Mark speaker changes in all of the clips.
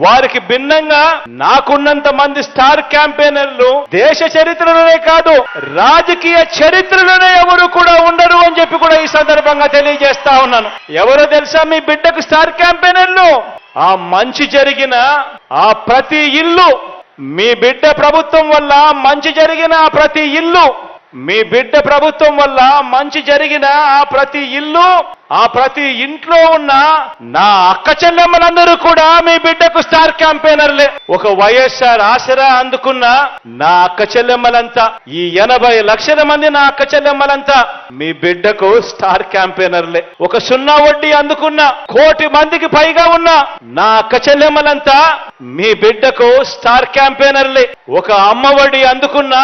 Speaker 1: వారికి భిన్నంగా నాకున్నంత మంది స్టార్ క్యాంపెయినర్లు దేశ చరిత్రలోనే కాదు రాజకీయ చరిత్రలోనే ఎవరు కూడా ఉండరు అని చెప్పి కూడా ఈ సందర్భంగా తెలియజేస్తా ఉన్నాను. ఎవరో తెలుసా మీ బిడ్డకు స్టార్ క్యాంపెయినర్లు? ఆ మంచి జరిగిన ఆ ప్రతి ఇల్లు, మీ బిడ్డ ప్రభుత్వం వల్ల మంచి జరిగిన ఆ ప్రతి ఇల్లు, మీ బిడ్డ ప్రభుత్వం వల్ల మంచి జరిగిన ఆ ప్రతి ఇల్లు, ఆ ప్రతి ఇంట్లో ఉన్న నా అక్క చెల్లెమ్మలందరూ కూడా మీ బిడ్డకు స్టార్ క్యాంపెయినర్లే. ఒక వైఎస్ఆర్ ఆసరా అందుకున్న నా అక్క చెల్లెమ్మలంతా, ఈ 80 లక్షల మంది నా అక్క చెల్లెమ్మలంతా మీ బిడ్డకు స్టార్ క్యాంపెయినర్లే. ఒక 0 వడ్డీ అందుకున్న 1 కోటి మందికి పైగా ఉన్న నా అక్క చెల్లెమ్మలంతా మీ బిడ్డకు స్టార్ క్యాంపెయినర్లే. ఒక అమ్మ వడ్డీ అందుకున్న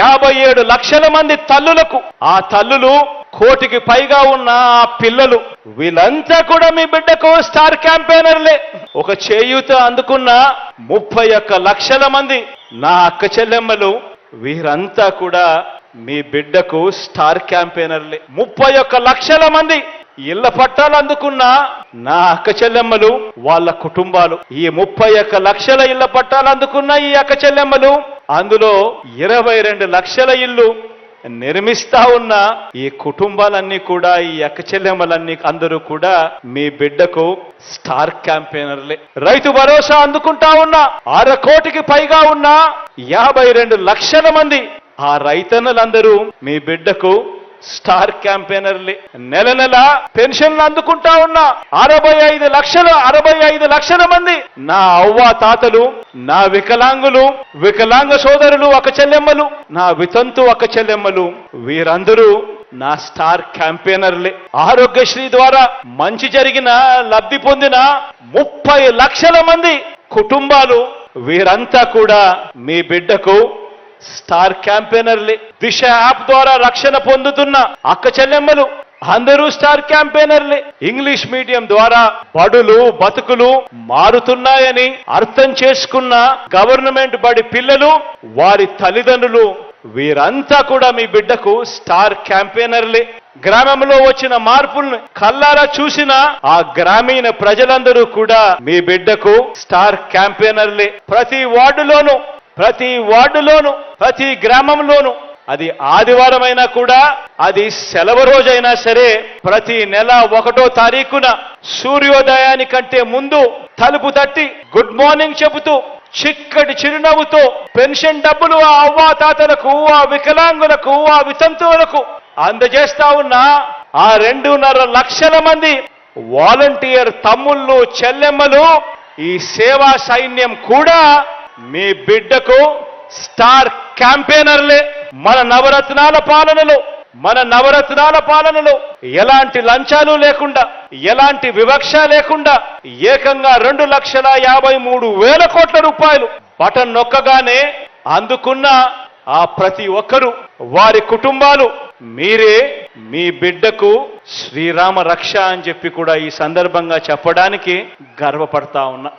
Speaker 1: 57 లక్షల మంది తల్లులకు, ఆ తల్లులు 1 కోటికి పైగా ఉన్న ఆ పిల్లలు, వీళ్ళంతా కూడా మీ బిడ్డకు స్టార్ క్యాంపెయినర్లే. ఒక చేయూత అందుకున్న 31 లక్షల మంది నా అక్క చెల్లెమ్మలు, వీరంతా కూడా మీ బిడ్డకు స్టార్ క్యాంపెయినర్లే. 31 లక్షల మంది ఇళ్ల పట్టాలు అందుకున్న నా అక్క చెల్లెమ్మలు, వాళ్ళ కుటుంబాలు, ఈ 31 లక్షల ఇళ్ల పట్టాలు అందుకున్న ఈ అక్క చెల్లెమ్మలు, అందులో 22 లక్షల ఇల్లు నిర్మిస్తా ఉన్న ఈ కుటుంబాలన్నీ కూడా, ఈ అక్క చెల్లెమ్మలన్నీ అందరూ కూడా మీ బిడ్డకు స్టార్ క్యాంపెయినర్లే. రైతు భరోసా అందుకుంటా ఉన్న 1/2 కోటికి పైగా ఉన్న 52 లక్షల మంది ఆ రైతన్నలందరూ మీ బిడ్డకు స్టార్ క్యాంపెయినర్లే. నెల నెల పెన్షన్లు అందుకుంటా ఉన్న 65 లక్షల మంది నా అవ్వ తాతలు, నా వికలాంగులు, వికలాంగ సోదరులు అక్క చెల్లెమ్మలు, నా వితంతు అక్క చెల్లెమ్మలు, వీరందరూ నా స్టార్ క్యాంపెయినర్లే. ఆరోగ్యశ్రీ ద్వారా మంచి జరిగిన లబ్ధి పొందిన 30 లక్షల మంది కుటుంబాలు, వీరంతా కూడా మీ బిడ్డకు స్టార్ క్యాంపెయినర్లే. దిశ యాప్ ద్వారా రక్షణ పొందుతున్న అక్క చెల్లెమ్మలు అందరూ స్టార్ క్యాంపెయినర్లే. ఇంగ్లీష్ మీడియం ద్వారా బడులు బతుకులు మారుతున్నాయని అర్థం చేసుకున్న గవర్నమెంట్ బడి పిల్లలు, వారి తల్లిదండ్రులు, వీరంతా కూడా మీ బిడ్డకు స్టార్ క్యాంపెయినర్లే. గ్రామంలో వచ్చిన మార్పులను కల్లారా చూసిన ఆ గ్రామీణ ప్రజలందరూ కూడా మీ బిడ్డకు స్టార్ క్యాంపెయినర్లే. ప్రతి వార్డులోనూ, ప్రతి గ్రామంలోనూ, అది ఆదివారం అయినా కూడా, అది సెలవు రోజైనా సరే, ప్రతి నెల 1వ తారీఖున సూర్యోదయానికంటే ముందు తలుపు తట్టి గుడ్ మార్నింగ్ చెబుతూ చిక్కటి చిరునవ్వుతో పెన్షన్ డబ్బులు ఆ అవ్వా తాతలకు, ఆ వికలాంగులకు, ఆ వితంతువులకు అందజేస్తా ఉన్న ఆ 2.5 లక్షల మంది వాలంటీర్ తమ్ముళ్ళు చెల్లెమ్మలు, ఈ సేవా సైన్యం కూడా మీ బిడ్డకు స్టార్ క్యాంపెయినర్లే. మన నవరత్నాల పాలనలో ఎలాంటి లంచాలు లేకుండా, ఎలాంటి వివక్ష లేకుండా ఏకంగా 2,53,000 కోట్ల రూపాయలు బటన్ నొక్కగానే అందుకున్న ఆ ప్రతి ఒక్కరూ, వారి కుటుంబాలు, మీరే మీ బిడ్డకు శ్రీరామ రక్ష అని చెప్పి కూడా ఈ సందర్భంగా చెప్పడానికి గర్వపడతా ఉన్నా.